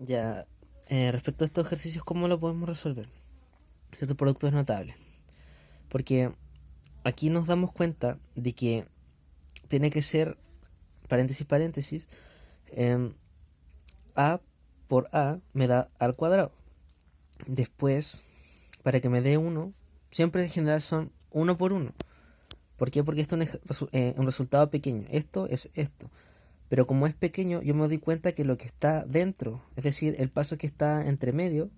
Ya, respecto a estos ejercicios, ¿cómo lo podemos resolver? Cierto producto es notable. Porque aquí nos damos cuenta de que tiene que ser, paréntesis, paréntesis, em, a por a me da al cuadrado. Después, para que me dé uno, siempre en general son uno por uno. ¿Por qué? Porque esto es un resultado pequeño. Esto es esto. Pero como es pequeño, yo me doy cuenta que lo que está dentro, es decir, el paso que está entre medio,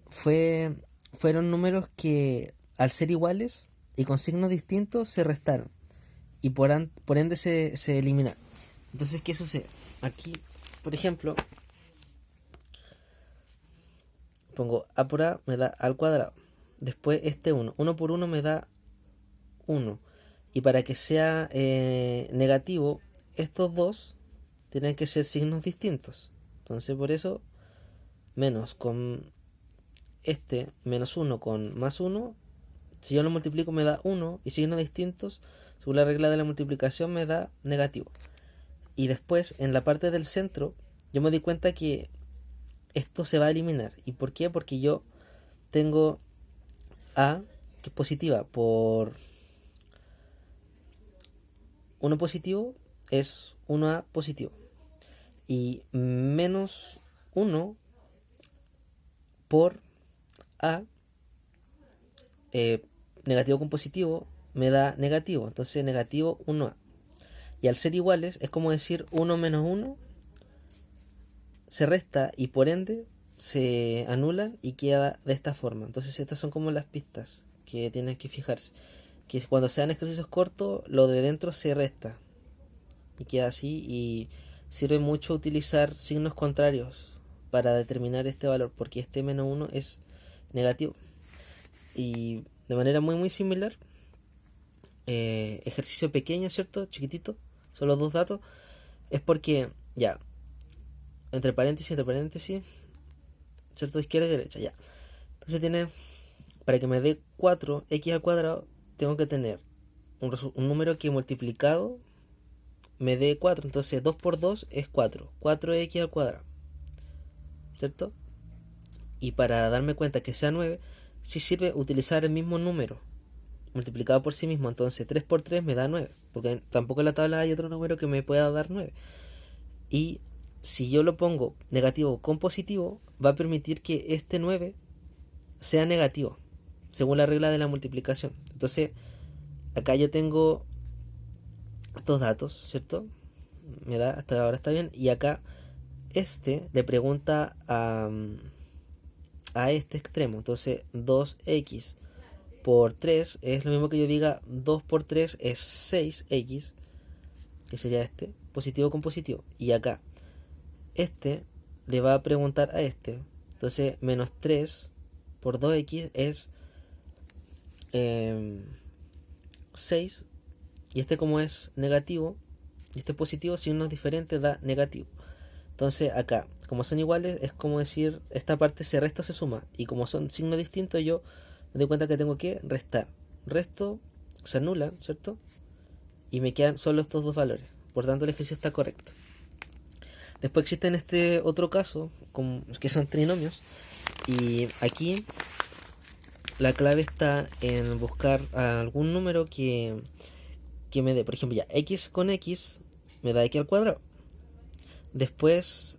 fue, fueron números que al ser iguales y con signos distintos se restaron y por ende se eliminan. Entonces, ¿qué sucede? Aquí, por ejemplo, pongo a por a me da al cuadrado. Después este uno por uno me da uno. Y para que sea negativo, estos dos tienen que ser signos distintos. Entonces, por eso, menos con este menos uno con más uno. Si yo lo multiplico me da uno y signos distintos, según la regla de la multiplicación me da negativo. Y después, en la parte del centro, yo me di cuenta que esto se va a eliminar. ¿Y por qué? Porque yo tengo a, que es positiva, por uno positivo es 1a positivo. Y menos uno por a, negativo con positivo, me da negativo. Entonces negativo 1a. Y al ser iguales es como decir 1 menos uno se resta y por ende se anulan y queda de esta forma. Entonces estas son como las pistas que tienen que fijarse. Que cuando sean ejercicios cortos, lo de dentro se resta y queda así, y sirve mucho utilizar signos contrarios para determinar este valor, porque este menos uno es negativo. Y de manera muy similar, ejercicio pequeño, ¿cierto? Chiquitito, solo dos datos, es porque ya, entre paréntesis, ¿cierto? Izquierda y derecha, ya. Entonces tiene, para que me dé 4x al cuadrado, tengo que tener un número que multiplicado me dé 4. Entonces 2 por 2 es 4. 4x al cuadrado, ¿cierto? Y para darme cuenta que sea 9, sí sirve utilizar el mismo número multiplicado por sí mismo. Entonces 3 por 3 me da 9, porque tampoco en la tabla hay otro número que me pueda dar 9. Y si yo lo pongo negativo con positivo, va a permitir que este 9 sea negativo, según la regla de la multiplicación. Entonces, acá yo tengo estos datos, ¿cierto? Me da, hasta ahora está bien. Y acá este le pregunta a este extremo. Entonces 2x por 3 es lo mismo que yo diga 2 por 3 es 6x, que sería este, positivo con positivo. Y acá este le va a preguntar a este. Entonces menos 3 por 2x es 6. Y este, como es negativo y este es positivo, signos diferentes da negativo. Entonces acá, como son iguales, es como decir, esta parte se resta o se suma. Y como son signos distintos, yo me doy cuenta que tengo que restar. Resto, se anula, ¿cierto? Y me quedan solo estos dos valores. Por tanto, el ejercicio está correcto. Después existe en este otro caso, que son trinomios. Y aquí la clave está en buscar algún número que me dé, por ejemplo, ya x con x me da x al cuadrado. Después,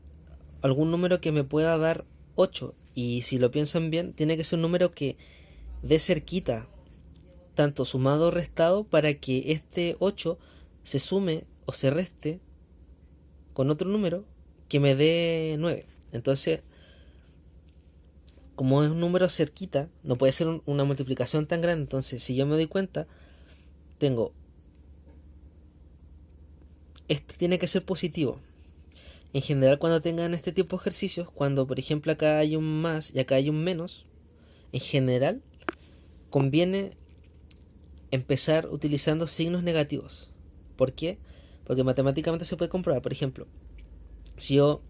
algún número que me pueda dar 8. Y si lo piensan bien, tiene que ser un número que dé cerquita, tanto sumado o restado, para que este 8 se sume o se reste con otro número que me dé 9. Entonces, como es un número cerquita, no puede ser una multiplicación tan grande. Entonces, si yo me doy cuenta, tengo, este tiene que ser positivo. En general, cuando tengan este tipo de ejercicios, cuando por ejemplo acá hay un más y acá hay un menos, en general conviene empezar utilizando signos negativos. ¿Por qué? Porque matemáticamente se puede comprobar. Por ejemplo, si yo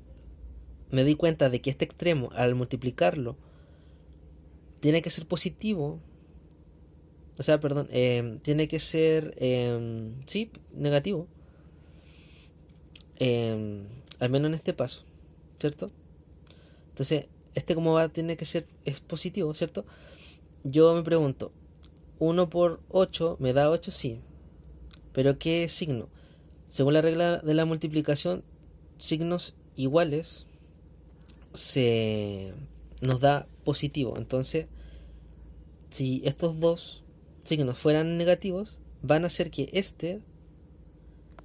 me doy cuenta de que este extremo, al multiplicarlo, tiene que ser positivo, o sea, perdón, tiene que ser, sí, negativo. al menos en este paso, ¿cierto? Entonces, este como va tiene que ser, es positivo, ¿cierto? Yo me pregunto, 1 por 8 me da 8, sí, pero ¿qué signo? Según la regla de la multiplicación, signos iguales se nos da positivo. Entonces, si estos dos signos fueran negativos, van a hacer que este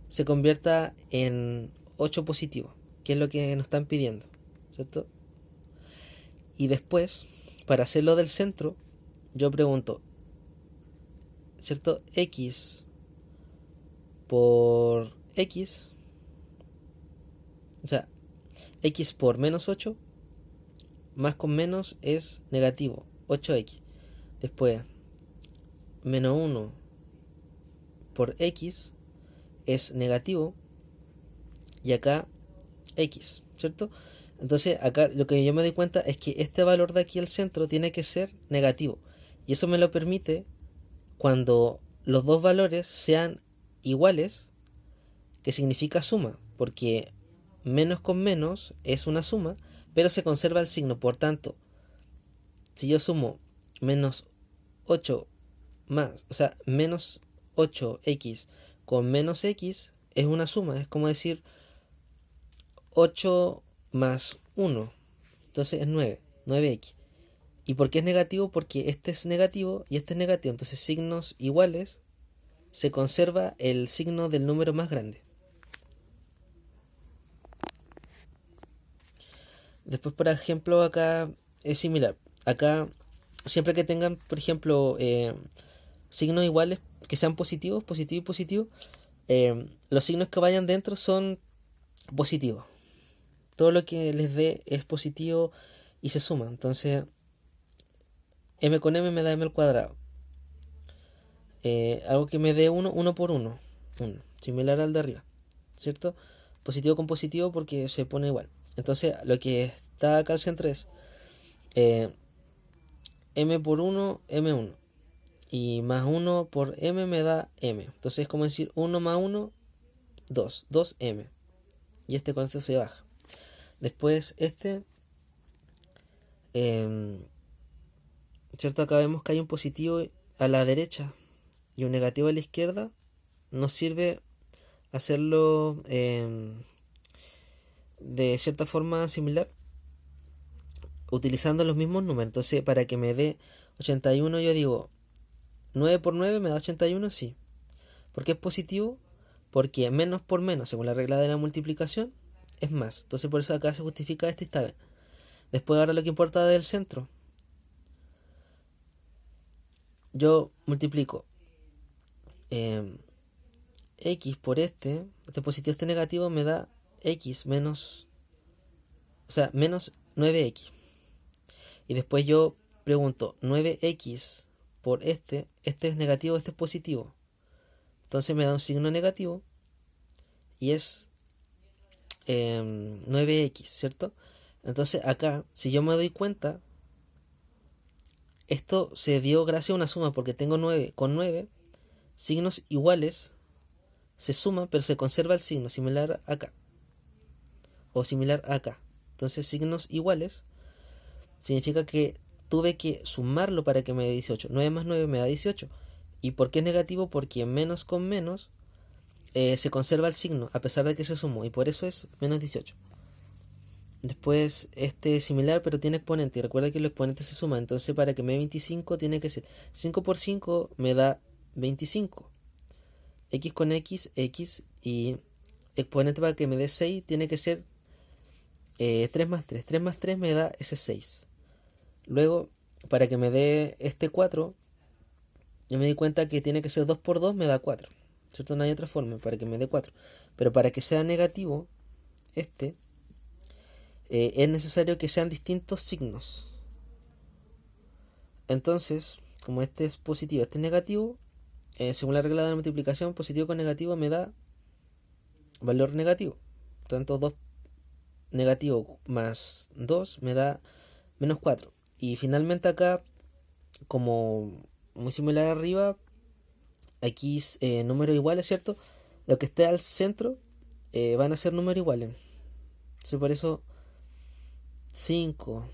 se convierta en 8 positivo, que es lo que nos están pidiendo, ¿cierto? Y después, para hacerlo del centro, yo pregunto, ¿cierto? X por X, o sea, X por menos 8, más con menos es negativo, 8X. Después, -1 por X es negativo, y acá X, ¿cierto? Entonces acá lo que yo me doy cuenta es que este valor de aquí al centro tiene que ser negativo. Y eso me lo permite cuando los dos valores sean iguales, que significa suma, porque menos con menos es una suma, pero se conserva el signo. Por tanto, si yo sumo menos 8 más, o sea, menos 8x con menos x, es una suma, es como decir 8 más 1, entonces es 9, 9x. ¿Y por qué es negativo? Porque este es negativo y este es negativo, entonces signos iguales se conserva el signo del número más grande. Después, por ejemplo, acá es similar. Acá, siempre que tengan, por ejemplo, signos iguales que sean positivos, positivo y positivo, los signos que vayan dentro son positivos. Todo lo que les dé es positivo y se suma. Entonces, m con m me da m al cuadrado. Algo que me dé 1, 1 por 1. 1, similar al de arriba, ¿cierto? Positivo con positivo porque se pone igual. Entonces, lo que está acá al centro es eh, m por 1, m1. Y más 1 por m me da m. Entonces es como decir 1 más 1, 2. 2m. Y este con esto se baja. Después este, eh, ¿cierto? Acá vemos que hay un positivo a la derecha y un negativo a la izquierda. Nos sirve hacerlo de cierta forma similar, utilizando los mismos números. Entonces, para que me dé 81, yo digo 9 por 9 me da 81, sí. ¿Por qué es positivo? Porque menos por menos, según la regla de la multiplicación, es más. Entonces, por eso acá se justifica este y está bien. Después, ahora lo que importa del centro. Yo multiplico x por este positivo, este negativo, me da x menos, o sea, menos 9x. Y después yo pregunto, 9x por este es negativo, este es positivo. Entonces me da un signo negativo y es 9x, ¿cierto? Entonces acá, si yo me doy cuenta, esto se dio gracias a una suma porque tengo 9 con 9, signos iguales se suman, pero se conserva el signo similar acá o similar acá. Entonces signos iguales significa que tuve que sumarlo para que me dé 18. 9 más 9 me da 18. ¿Y por qué es negativo? Porque menos con menos se conserva el signo a pesar de que se sumó y por eso es menos 18. Después este es similar pero tiene exponente y recuerda que los exponentes se suman, entonces para que me dé 25 tiene que ser 5 por 5 me da 25, x con x, x, y exponente para que me dé 6 tiene que ser 3 más 3, 3 más 3 me da ese 6. Luego, para que me dé este 4, yo me di cuenta que tiene que ser 2 por 2 me da 4, ¿cierto? No hay otra forma para que me dé 4, pero para que sea negativo este, es necesario que sean distintos signos. Entonces, como este es positivo, este es negativo, según la regla de la multiplicación, positivo con negativo me da valor negativo. Por tanto, 2 negativo más 2 me da menos 4. Y finalmente acá, como muy similar arriba, aquí números iguales, ¿cierto? Lo que esté al centro van a ser números iguales. Entonces por eso 5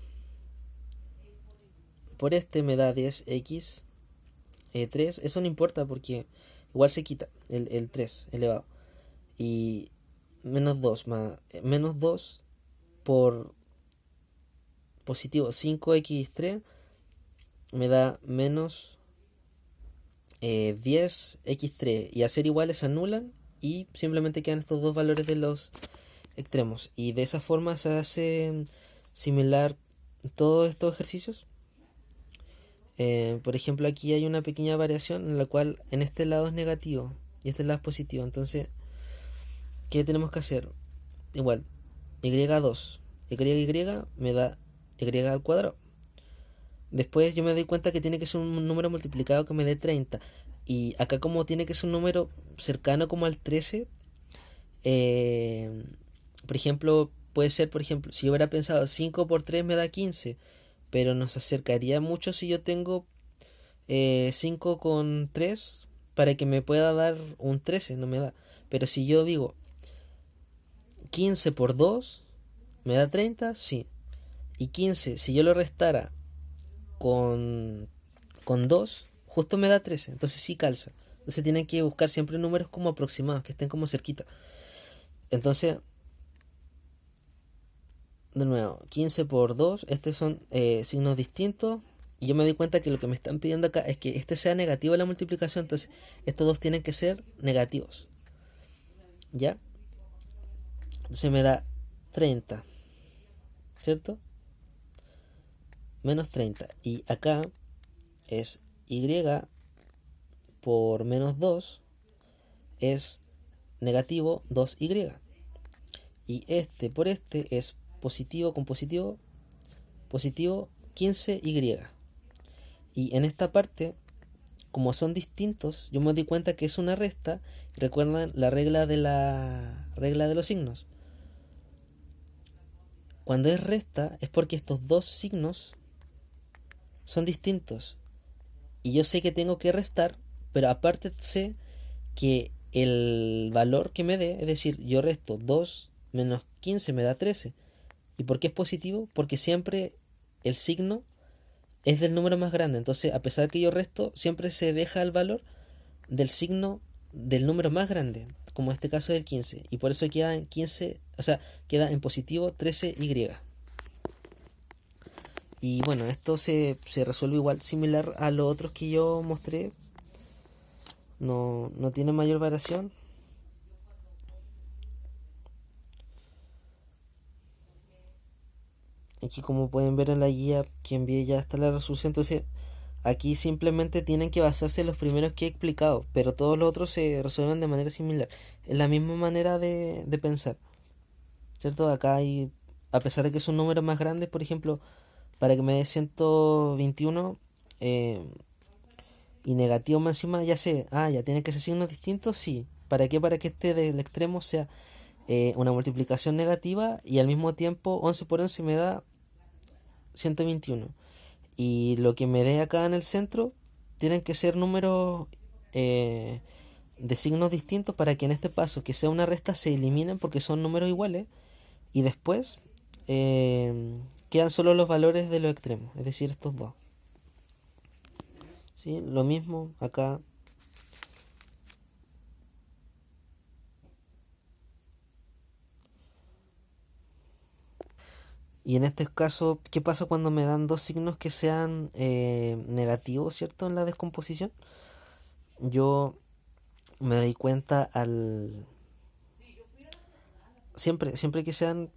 por este me da 10x 3. Eso no importa porque igual se quita el 3 elevado. Y menos 2 más menos 2 por positivo 5x3 me da menos 10x3. Y a ser iguales se anulan y simplemente quedan estos dos valores de los extremos. Y de esa forma se hace similar todos estos ejercicios. Por ejemplo, aquí hay una pequeña variación en la cual en este lado es negativo y este lado es positivo. Entonces, ¿qué tenemos que hacer? Igual, y2 y me da y al cuadrado. Después yo me doy cuenta que tiene que ser un número multiplicado que me dé 30. Y acá como tiene que ser un número cercano como al 13, por ejemplo, puede ser, por ejemplo, si yo hubiera pensado 5 por 3 me da 15, pero nos acercaría mucho si yo tengo 5 con 3 para que me pueda dar un 13, no me da. Pero si yo digo 15 por 2 me da 30, sí. Y 15, si yo lo restara con, con 2, justo me da 13, entonces sí calza. Entonces tienen que buscar siempre números como aproximados, que estén como cerquita. Entonces, de nuevo, 15 por 2, estos son signos distintos. Y yo me doy cuenta que lo que me están pidiendo acá es que este sea negativo en la multiplicación. Entonces, estos dos tienen que ser negativos. ¿Ya? Entonces me da 30. ¿Cierto? Menos 30. Y acá es y por menos 2 es negativo 2y. Y este por este es positivo con positivo, positivo 15y. Y en esta parte, como son distintos, yo me doy cuenta que es una resta. Recuerdan la regla de los signos. Cuando es resta es porque estos dos signos son distintos. Y yo sé que tengo que restar, pero aparte sé que el valor que me dé, es decir, yo resto 2 menos 15 me da 13. ¿Y por qué es positivo? Porque siempre el signo es del número más grande. Entonces, a pesar que yo resto, siempre se deja el valor del signo del número más grande, como en este caso es el 15. Y por eso queda en 15, o sea, queda en positivo 13y. Y bueno, esto se resuelve igual similar a los otros que yo mostré. No tiene mayor variación. Aquí como pueden ver en la guía que envié ya está la resolución. Entonces aquí simplemente tienen que basarse en los primeros que he explicado, pero todos los otros se resuelven de manera similar. Es la misma manera de pensar, ¿cierto? Acá hay, a pesar de que son números más grandes, por ejemplo, para que me dé 121 y negativo más encima, ya sé, ya tiene que ser signos distintos, sí. ¿Para qué? Para que este del extremo sea una multiplicación negativa y al mismo tiempo 11 por 11 me da 121. Y lo que me dé acá en el centro tienen que ser números de signos distintos para que en este paso que sea una resta se eliminen porque son números iguales y después quedan solo los valores de los extremos, es decir, estos dos. ¿Sí? Lo mismo acá. Y en este caso, ¿qué pasa cuando me dan dos signos que sean negativos, ¿cierto? En la descomposición. Yo me doy cuenta siempre que sean